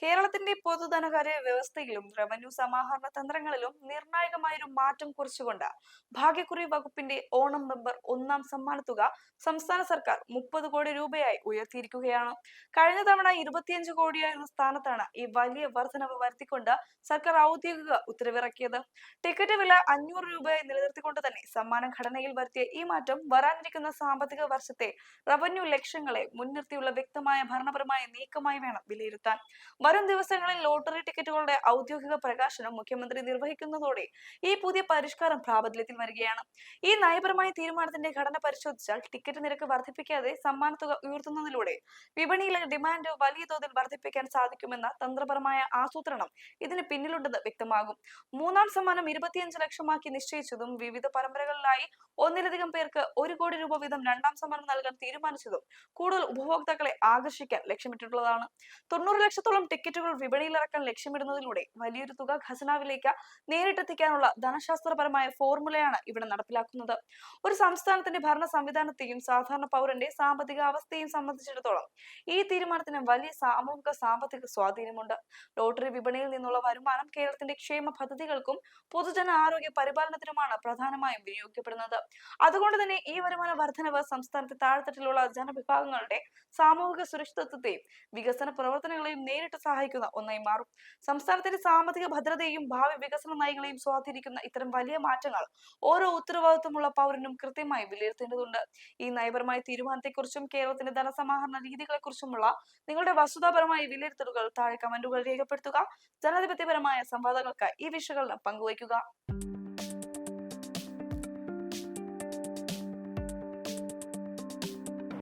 കേരളത്തിന്റെ പൊതുധനകാര്യ വ്യവസ്ഥയിലും റവന്യൂ സമാഹരണ തന്ത്രങ്ങളിലും നിർണായകമായൊരു മാറ്റം കുറിച്ചുകൊണ്ട് ഭാഗ്യക്കുറി വകുപ്പിന്റെ ഓണം മെമ്പർ ഒന്നാം സമ്മാന തുക സംസ്ഥാന സർക്കാർ 30 കോടി രൂപയായി ഉയർത്തിയിരിക്കുകയാണ്. കഴിഞ്ഞ തവണ 25 കോടിയായിരുന്ന സ്ഥാനത്താണ് ഈ വലിയ വർധനവ് വരുത്തിക്കൊണ്ട് സർക്കാർ ഔദ്യോഗിക ഉത്തരവിറക്കിയത്. ടിക്കറ്റ് വില 500 രൂപയായി നിലനിർത്തിക്കൊണ്ട് തന്നെ സമ്മാന ഘടനയിൽ വരുത്തിയ ഈ മാറ്റം വരാനിരിക്കുന്ന സാമ്പത്തിക വർഷത്തെ റവന്യൂ ലക്ഷ്യങ്ങളെ മുൻനിർത്തിയുള്ള വ്യക്തമായ ഭരണപരമായ നീക്കമായി വേണം വിലയിരുത്താൻ. വരും ദിവസങ്ങളിൽ ലോട്ടറി ടിക്കറ്റുകളുടെ ഔദ്യോഗിക പ്രകാശനം മുഖ്യമന്ത്രി നിർവഹിക്കുന്നതോടെ ഈ പുതിയ പരിഷ്കാരം പ്രാബല്യത്തിൽ വരികയാണ്. ഈ നയപരമായ തീരുമാനത്തിന്റെ ഘടന പരിശോധിച്ചാൽ ടിക്കറ്റ് നിരക്ക് വർദ്ധിപ്പിക്കാതെ സമ്മാനത്തുക ഉയർത്തുന്നതിലൂടെ വിപണിയിലെ ഡിമാൻഡ് വലിയ തോതിൽ വർദ്ധിപ്പിക്കാൻ സാധിക്കുമെന്ന തന്ത്രപരമായ ആസൂത്രണം ഇതിന് പിന്നിലുണ്ടെന്ന് വ്യക്തമാകും. മൂന്നാം സമ്മാനം 25 ലക്ഷമാക്കി നിശ്ചയിച്ചതും വിവിധ പരമ്പരകളിലായി ഒന്നിലധികം പേർക്ക് 1 കോടി രൂപ വീതം രണ്ടാം സമ്മാനം നൽകാൻ തീരുമാനിച്ചതും കൂടുതൽ ഉപഭോക്താക്കളെ ആകർഷിക്കാൻ ലക്ഷ്യമിട്ടിട്ടുള്ളതാണ്. 90 ലക്ഷത്തോളം ടിക്കറ്റുകൾ വിപണിയിലിറക്കാൻ ലക്ഷ്യമിടുന്നതിലൂടെ വലിയൊരു തുക ഖജനാവിലേക്ക് നേരിട്ടെത്തിക്കാനുള്ള ധനശാസ്ത്രപരമായ ഫോർമുലയാണ് ഇവിടെ നടപ്പിലാക്കുന്നത്. ഒരു സംസ്ഥാനത്തിന്റെ ഭരണ സംവിധാനത്തെയും സാധാരണ പൗരന്റെ സാമ്പത്തിക അവസ്ഥയെയും സംബന്ധിച്ചിടത്തോളം ഈ തീരുമാനത്തിന് വലിയ സാമൂഹിക സാമ്പത്തിക സ്വാധീനമുണ്ട്. ലോട്ടറി വിപണിയിൽ നിന്നുള്ള വരുമാനം കേരളത്തിന്റെ ക്ഷേമ പദ്ധതികൾക്കും പൊതുജന ആരോഗ്യ പരിപാലനത്തിനുമാണ് പ്രധാനമായും വിനിയോഗിക്കപ്പെടുന്നത്. അതുകൊണ്ട് തന്നെ ഈ വരുമാന വർധനവ് സംസ്ഥാനത്തെ താഴെത്തട്ടിലുള്ള ജനവിഭാഗങ്ങളുടെ സാമൂഹിക സുരക്ഷിതത്വത്തെയും വികസന പ്രവർത്തനങ്ങളെയും നേരിട്ട് സഹായിക്കുന്ന ഒന്നായി മാറും. സംസ്ഥാനത്തിന്റെ സാമ്പത്തിക ഭദ്രതയെയും ഭാവി വികസന നയങ്ങളെയും സ്വാധീനിക്കുന്ന ഇത്തരം വലിയ മാറ്റങ്ങൾ ഓരോ ഉത്തരവാദിത്വമുള്ള പൗരനും കൃത്യമായി വിലയിരുത്തേണ്ടതുണ്ട്. ഈ നയപരമായ തീരുമാനത്തെക്കുറിച്ചും കേരളത്തിന്റെ ധനസമാഹരണ രീതികളെക്കുറിച്ചുമുള്ള നിങ്ങളുടെ വസ്തുതാപരമായ വിലയിരുത്തലുകൾ താഴെ കമന്റുകൾ രേഖപ്പെടുത്തുക. ജനാധിപത്യപരമായ സംവാദങ്ങൾക്ക് ഈ വിഷയങ്ങൾ പങ്കുവയ്ക്കുക.